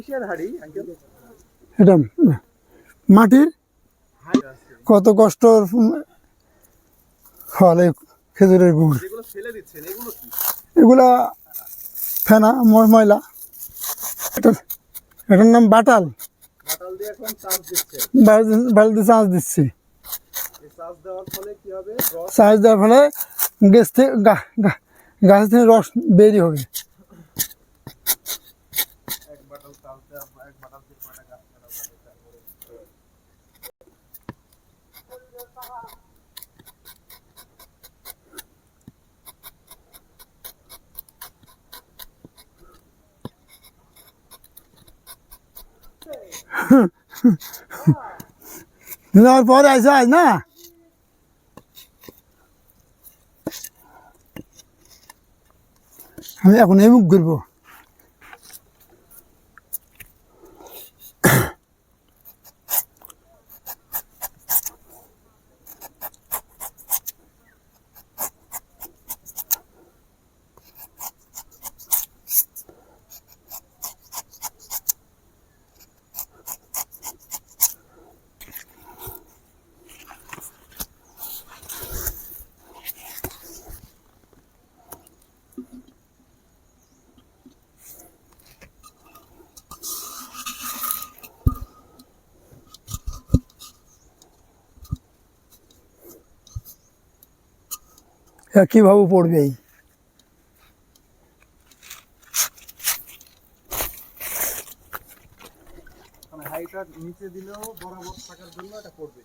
কিসের হাড়ি আঙ্কেল? এটা মাটির কত কষ্ট ফলে খেজুরের গুড়। যেগুলো ফেলে দিচ্ছেন এগুলো কি? এগুলা ফেনা ময়লা। এটার নাম বাটাল। বাটাল দিয়ে এখন চাষ দিচ্ছেন। বালতি চাষ দিচ্ছি। এই চাষ দেওয়ার ফলে কি হবে? রস চাষ দেওয়ার ফলে গাছ থেকে রস বেরিয়ে হবে। এক বাটাল চাষ দেওয়া এক বাটাল দিয়ে কয়টা গাছ লাগানো যায়? নেওয়ার পরে আইসা আজ না আমি এখন এই মুখ ঘুরবো। কিভাবে পড়বে এই মানে হাইটার নিচে দিলেও বরাবর থাকার জন্য এটা করবে।